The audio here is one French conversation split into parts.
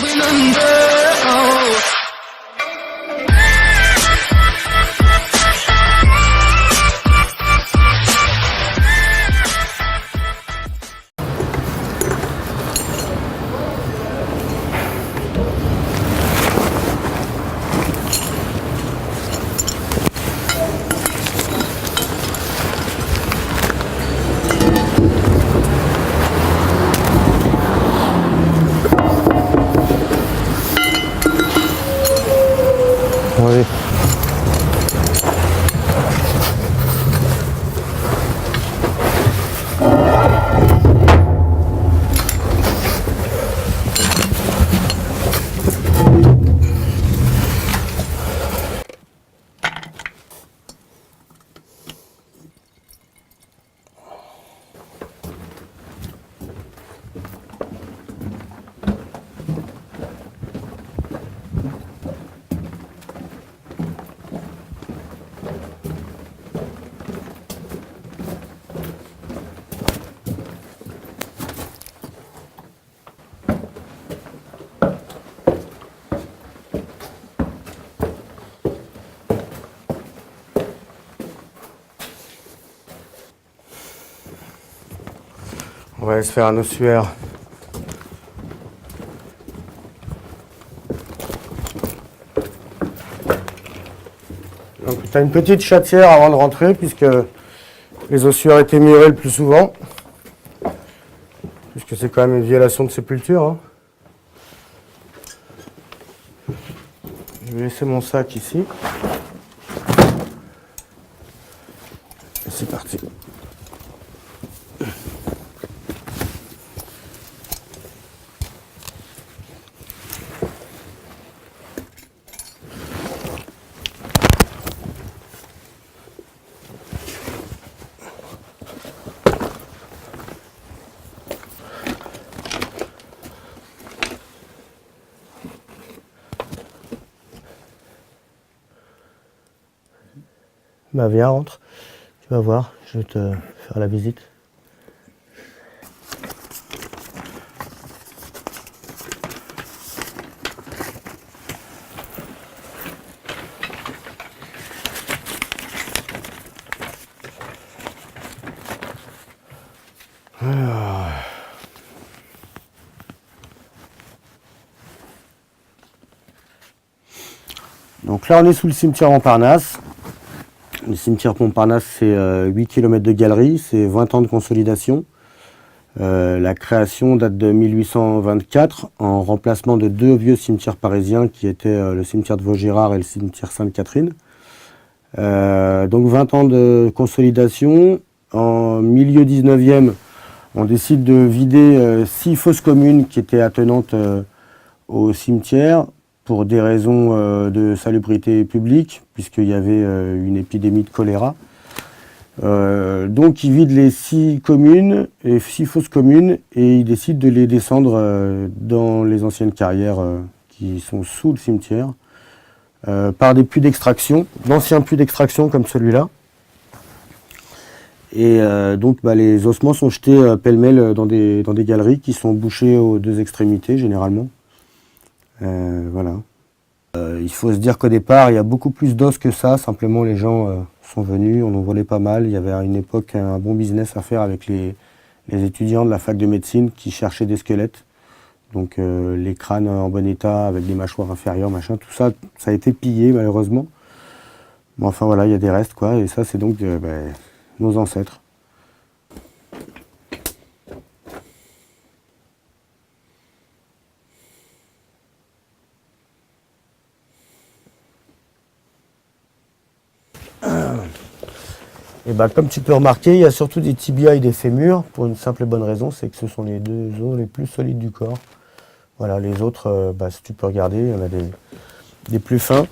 Oui. On va aller se faire un ossuaire. Donc tu as une petite chatière avant de rentrer puisque les ossuaires étaient murés le plus souvent. Puisque c'est quand même une violation de sépulture. Hein. Je vais laisser mon sac ici. Et c'est parti. Bah viens, rentre. Tu vas voir, je vais te faire la visite. Alors. Donc là on est sous le cimetière Montparnasse. Le cimetière Montparnasse, c'est 8 km de galerie, c'est 20 ans de consolidation. La création date de 1824, en remplacement de deux vieux cimetières parisiens qui étaient le cimetière de Vaugirard et le cimetière Sainte-Catherine. Donc 20 ans de consolidation. En milieu 19e, on décide de vider 6 fosses communes qui étaient attenantes au cimetière, pour des raisons de salubrité publique, puisqu'il y avait une épidémie de choléra. Donc ils vident les 6 communes, les 6 fosses communes, et ils décident de les descendre dans les anciennes carrières qui sont sous le cimetière, par des puits d'extraction, d'anciens puits d'extraction comme celui-là. Et donc les ossements sont jetés pêle-mêle dans des galeries qui sont bouchées aux deux extrémités généralement. Voilà. Il faut se dire qu'au départ, il y a beaucoup plus d'os que ça. Simplement, les gens sont venus, on en volait pas mal. Il y avait à une époque un bon business à faire avec les étudiants de la fac de médecine qui cherchaient des squelettes. Donc les crânes en bon état, avec des mâchoires inférieures, machin, tout ça, ça a été pillé malheureusement. Mais enfin voilà, il y a des restes quoi. Et ça, c'est donc nos ancêtres. Et comme tu peux remarquer, il y a surtout des tibias et des fémurs, pour une simple et bonne raison, c'est que ce sont les deux os les plus solides du corps. Voilà, les autres, si tu peux regarder, il y en a des plus fins.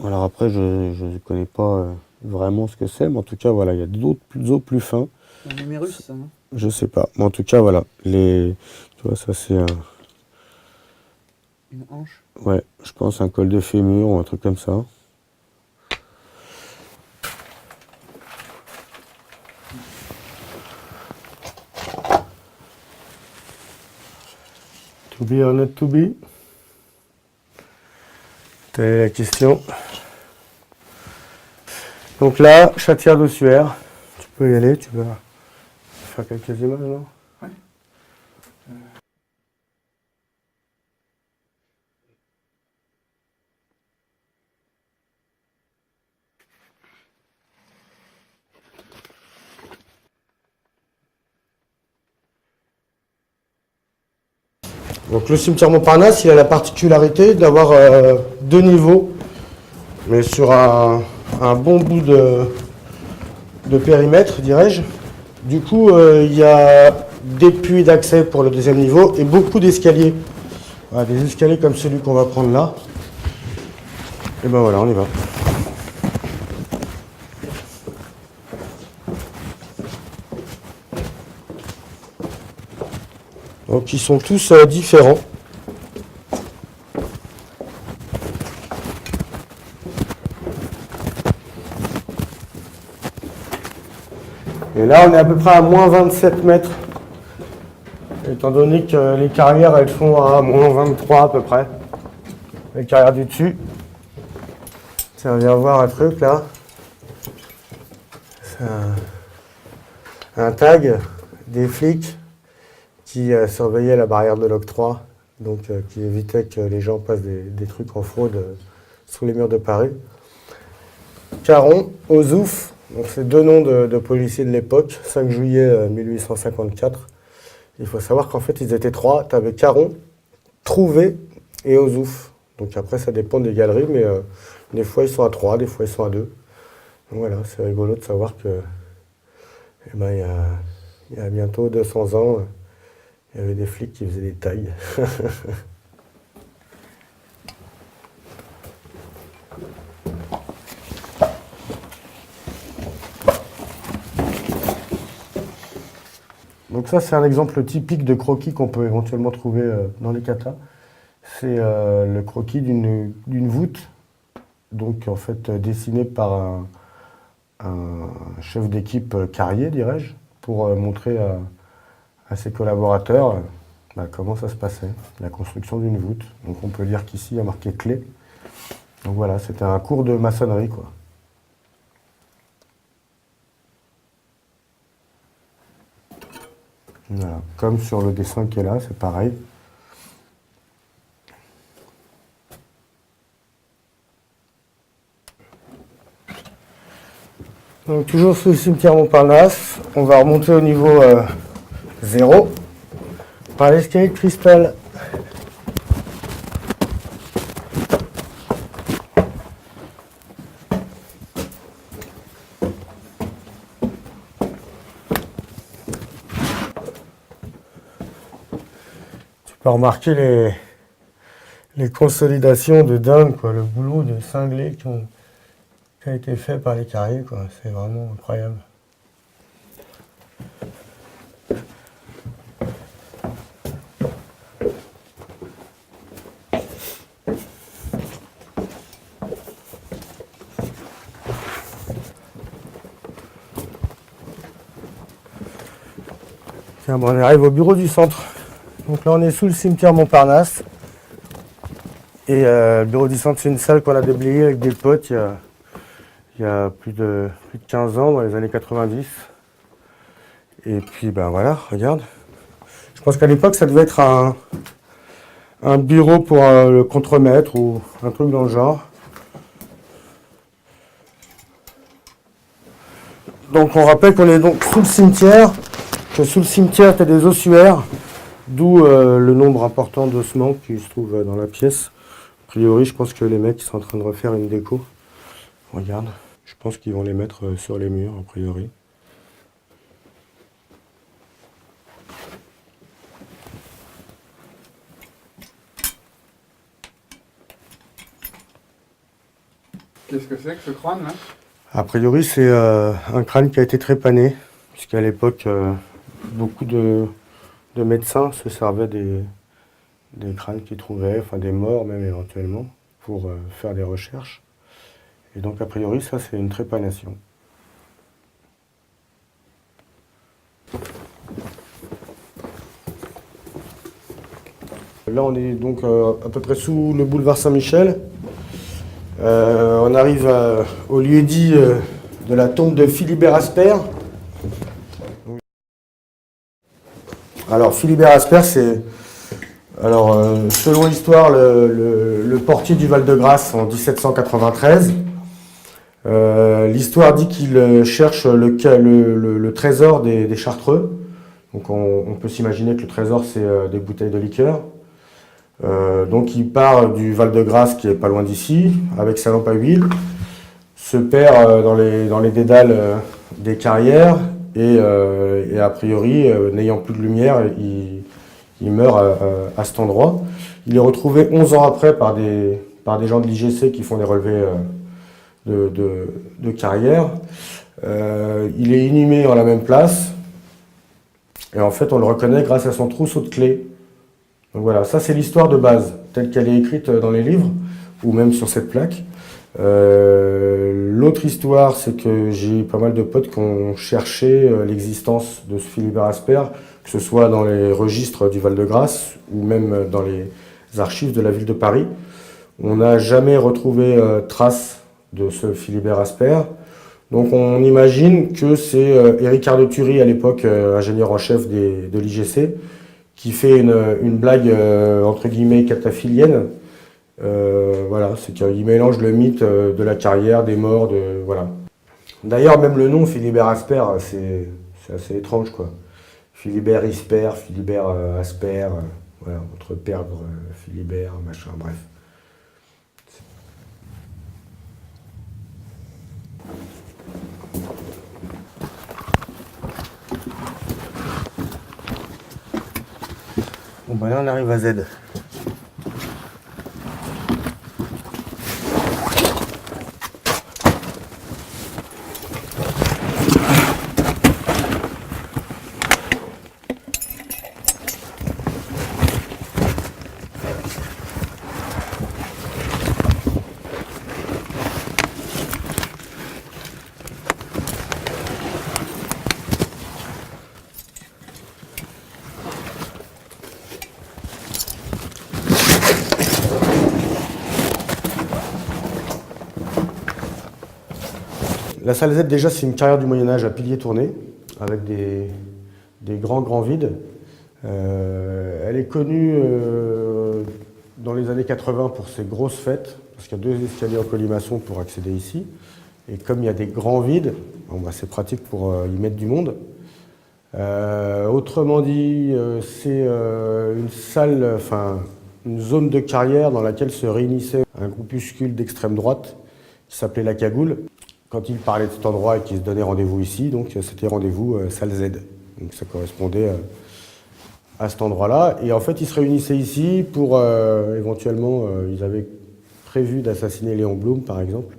Alors après, je ne connais pas vraiment ce que c'est, mais en tout cas, voilà, il y a d'autres os plus fins. C'est un humérus, ça, non? Je sais pas, mais en tout cas, voilà. Tu vois, ça c'est un... Une hanche? Ouais, je pense un col de fémur ou un truc comme ça. To be or not to be? Telle est la question. Donc là, chatière d'ossuaire. Tu peux y aller, tu vas faire quelques images, non? Ouais. Donc le cimetière Montparnasse, il a la particularité d'avoir 2 niveaux, mais sur un bon bout de périmètre, dirais-je. Du coup, il y a des puits d'accès pour le 2e niveau et beaucoup d'escaliers. Voilà, des escaliers comme celui qu'on va prendre là. Et ben voilà, on y va. Donc ils sont tous différents. Et là, on est à peu près à moins 27 mètres. Étant donné que les carrières, elles sont à moins 23 à peu près. Les carrières du dessus. Tiens, on vient voir un truc là. C'est un tag des flics qui surveillaient la barrière de l'octroi. Donc qui évitait que les gens passent des trucs en fraude sous les murs de Paris. Caron, Ozouf. Donc c'est 2 noms de policiers de l'époque, 5 juillet 1854. Il faut savoir qu'en fait ils étaient 3. Tu avais Caron, Trouvé et Ozouf. Donc après ça dépend des galeries, mais des fois ils sont à 3, des fois ils sont à 2. Donc voilà, c'est rigolo de savoir que eh ben, il y a bientôt 200 ans, il y avait des flics qui faisaient des tailles. Donc ça, c'est un exemple typique de croquis qu'on peut éventuellement trouver dans les katas. C'est le croquis d'une voûte, donc en fait dessiné par un chef d'équipe carrier, dirais-je, pour montrer à ses collaborateurs comment ça se passait, la construction d'une voûte. Donc on peut lire qu'ici, il y a marqué clé. Donc voilà, c'était un cours de maçonnerie, quoi. Voilà. Comme sur le dessin qui est là, c'est pareil. Donc toujours sous le cimetière Montparnasse, on va remonter au niveau 0 par l'escalier de cristal. Tu peux remarquer les consolidations de dingue, quoi, le boulot de cinglé qui a été fait par les carriers, quoi. C'est vraiment incroyable. Tiens, bon, on arrive au bureau du centre. Donc là, on est sous le cimetière Montparnasse. Et le bureau du centre, c'est une salle qu'on a déblayée avec des potes il y a plus de 15 ans, dans les années 90. Et puis, ben voilà, regarde. Je pense qu'à l'époque, ça devait être un bureau pour le contremaître ou un truc dans le genre. Donc on rappelle qu'on est donc sous le cimetière, que sous le cimetière, tu as des ossuaires, d'où le nombre important d'ossements qui se trouvent dans la pièce. A priori, je pense que les mecs sont en train de refaire une déco. Regarde, je pense qu'ils vont les mettre sur les murs, a priori. Qu'est-ce que c'est que ce crâne là? A priori, c'est un crâne qui a été trépané, puisqu'à l'époque, beaucoup de médecins se servaient des crânes qu'ils trouvaient, enfin des morts même éventuellement, pour faire des recherches. Et donc, a priori, ça, c'est une trépanation. Là, on est donc à peu près sous le boulevard Saint-Michel. On arrive au lieu-dit de la tombe de Philibert Asper. Alors, Philibert Asper, c'est, selon l'histoire, le portier du Val-de-Grâce en 1793. L'histoire dit qu'il cherche le trésor des Chartreux. Donc on peut s'imaginer que le trésor, c'est des bouteilles de liqueur. Donc il part du Val-de-Grâce, qui est pas loin d'ici, avec sa lampe à huile, se perd dans les dédales des carrières, et a priori, n'ayant plus de lumière, il meurt à cet endroit. Il est retrouvé 11 ans après par des gens de l'IGC qui font des relevés de carrière. Il est inhumé en la même place. Et en fait, on le reconnaît grâce à son trousseau de clés. Donc voilà, ça c'est l'histoire de base, telle qu'elle est écrite dans les livres, ou même sur cette plaque. L'autre histoire, c'est que j'ai pas mal de potes qui ont cherché l'existence de ce Philibert Asper, que ce soit dans les registres du Val-de-Grâce, ou même dans les archives de la ville de Paris. On n'a jamais retrouvé trace de ce Philibert Asper. Donc on imagine que c'est Éric Arleturi, à l'époque ingénieur en chef de l'IGC, qui fait une blague entre guillemets cataphilienne. Voilà, c'est qu'il mélange le mythe de la carrière, des morts, voilà. D'ailleurs, même le nom Philibert Asper, c'est assez étrange, quoi. Philibert Isper, Philibert Asper, voilà, entre perdre, Philibert, machin, bref. Bon ben là on arrive à Z. La salle Z, déjà, c'est une carrière du Moyen-Âge à piliers tournés, avec des grands vides. Elle est connue dans les années 80 pour ses grosses fêtes, parce qu'il y a 2 escaliers en colimaçon pour accéder ici. Et comme il y a des grands vides, bon, bah, c'est pratique pour y mettre du monde. Autrement dit, c'est une salle, enfin une zone de carrière dans laquelle se réunissait un groupuscule d'extrême droite qui s'appelait la Cagoule. Quand il parlait de cet endroit et qu'il se donnait rendez-vous ici, donc c'était rendez-vous salle Z. Donc ça correspondait à cet endroit-là. Et en fait, ils se réunissaient ici pour éventuellement, ils avaient prévu d'assassiner Léon Blum, par exemple.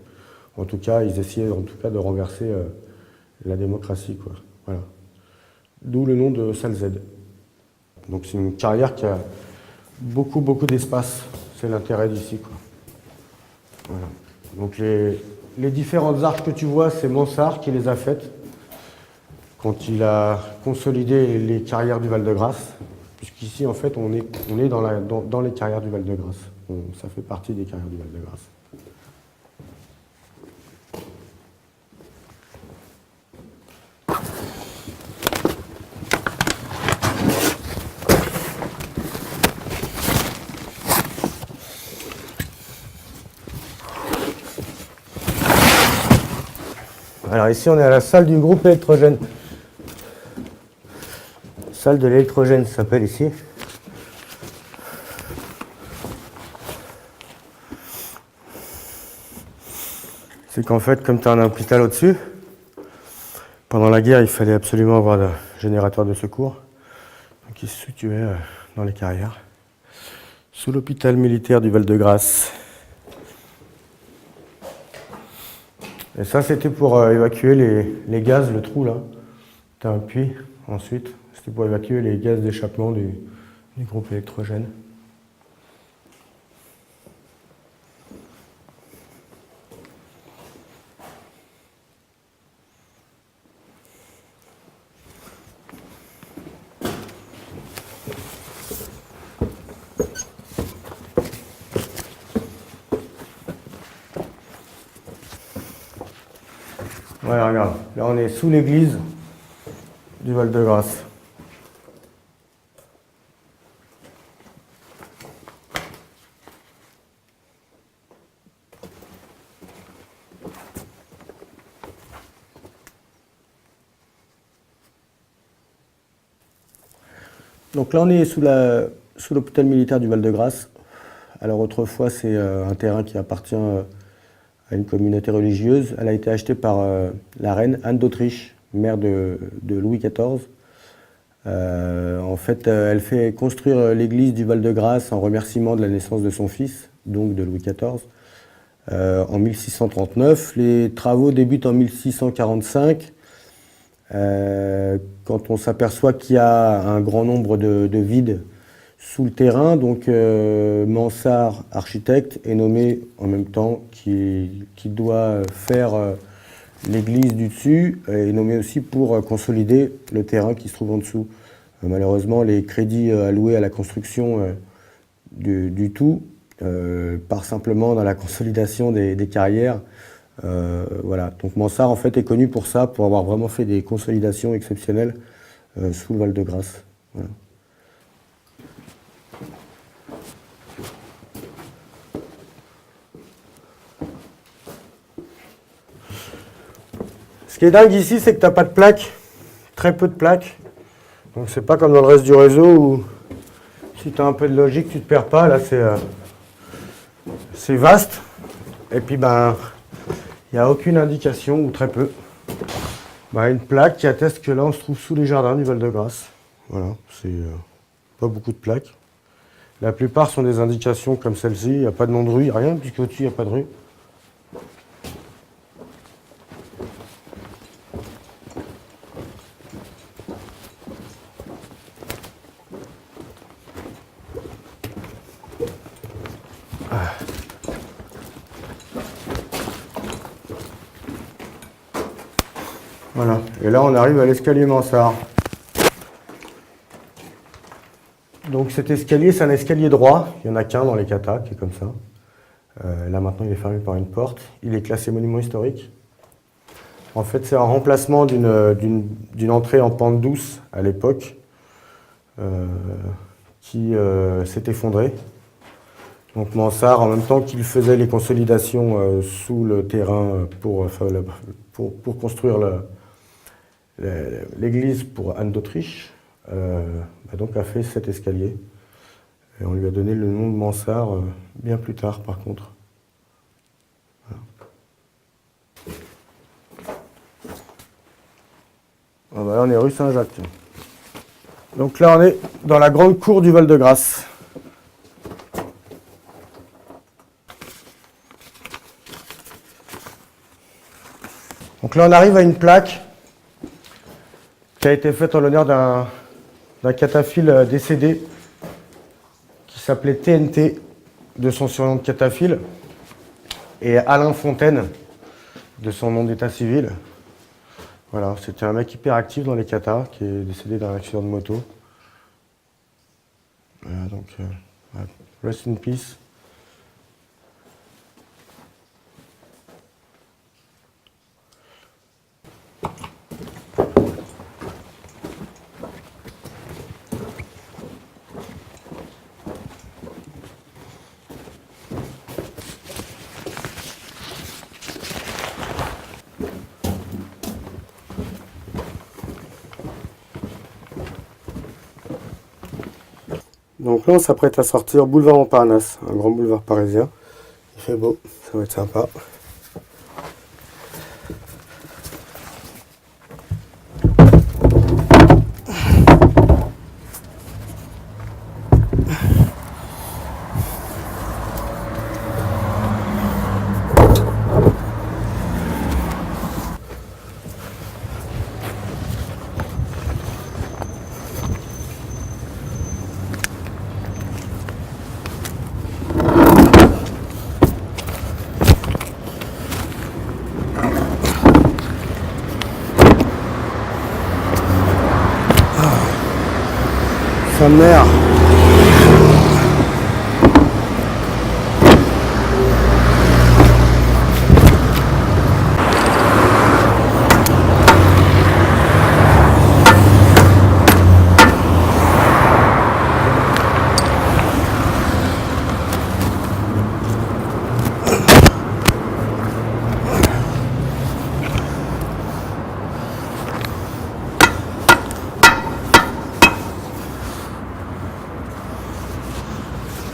En tout cas, ils essayaient de renverser la démocratie, quoi. Voilà. D'où le nom de salle Z. Donc c'est une carrière qui a beaucoup d'espace. C'est l'intérêt d'ici, quoi. Voilà. Donc les différentes arches que tu vois, c'est Mansart qui les a faites quand il a consolidé les carrières du Val-de-Grâce. Puisqu'ici, en fait, on est dans les carrières du Val-de-Grâce. Ça fait partie des carrières du Val-de-Grâce. Alors ici, on est à la salle du groupe électrogène. Salle de l'électrogène, ça s'appelle ici. C'est qu'en fait, comme tu as un hôpital au-dessus, pendant la guerre, il fallait absolument avoir un générateur de secours. Donc il se situait dans les carrières, sous l'hôpital militaire du Val-de-Grâce. Et ça, c'était pour évacuer les gaz, le trou là. Tu as un puits ensuite. C'était pour évacuer les gaz d'échappement du groupe électrogène. Ouais, regarde, là on est sous l'église du Val-de-Grâce. Donc là on est sous l'hôpital militaire du Val-de-Grâce. Alors autrefois c'est un terrain qui appartient à une communauté religieuse. Elle a été achetée par la reine Anne d'Autriche, mère de Louis XIV. En fait, elle fait construire l'église du Val-de-Grâce en remerciement de la naissance de son fils, donc de Louis XIV, en 1639. Les travaux débutent en 1645, quand on s'aperçoit qu'il y a un grand nombre de vides sous le terrain. Donc Mansart, architecte, est nommé en même temps qui doit faire l'église du dessus, est nommé aussi pour consolider le terrain qui se trouve en dessous. Malheureusement, les crédits alloués à la construction du tout partent simplement dans la consolidation des carrières. Voilà. Donc Mansart en fait est connu pour ça, pour avoir vraiment fait des consolidations exceptionnelles sous le Val-de-Grâce. Voilà. Ce qui est dingue ici, c'est que tu n'as pas de plaques, très peu de plaques. Donc c'est pas comme dans le reste du réseau où si tu as un peu de logique, tu ne te perds pas. Là, c'est vaste. Et puis, ben, il n'y a aucune indication, ou très peu. Ben, une plaque qui atteste que là, on se trouve sous les jardins du Val-de-Grâce. Voilà, c'est pas beaucoup de plaques. La plupart sont des indications comme celle-ci. Il n'y a pas de nom de rue, il n'y a rien, puisqu'au-dessus, il n'y a pas de rue. Voilà, et là on arrive à l'escalier Mansart. Donc cet escalier, c'est un escalier droit, il n'y en a qu'un dans les katas qui est comme ça. Là maintenant il est fermé par une porte, il est classé monument historique. En fait c'est un remplacement d'une entrée en pente douce à l'époque qui s'est effondrée. Donc Mansart, en même temps qu'il faisait les consolidations sous le terrain pour construire l'église pour Anne d'Autriche, donc a fait cet escalier. Et on lui a donné le nom de Mansart bien plus tard, par contre. Voilà. Là, on est rue Saint-Jacques. Donc là, on est dans la grande cour du Val-de-Grâce. Donc là, on arrive à une plaque qui a été faite en l'honneur d'un cataphile décédé qui s'appelait TNT, de son surnom de cataphile, et Alain Fontaine, de son nom d'état civil. Voilà, c'était un mec hyper actif dans les katas qui est décédé d'un accident de moto. Voilà, donc, rest in peace. Donc là, on s'apprête à sortir boulevard Montparnasse, un grand boulevard parisien. Il fait beau, ça va être sympa. Sa mère.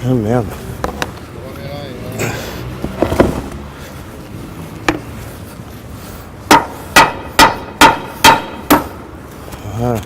Ah merde. Voilà.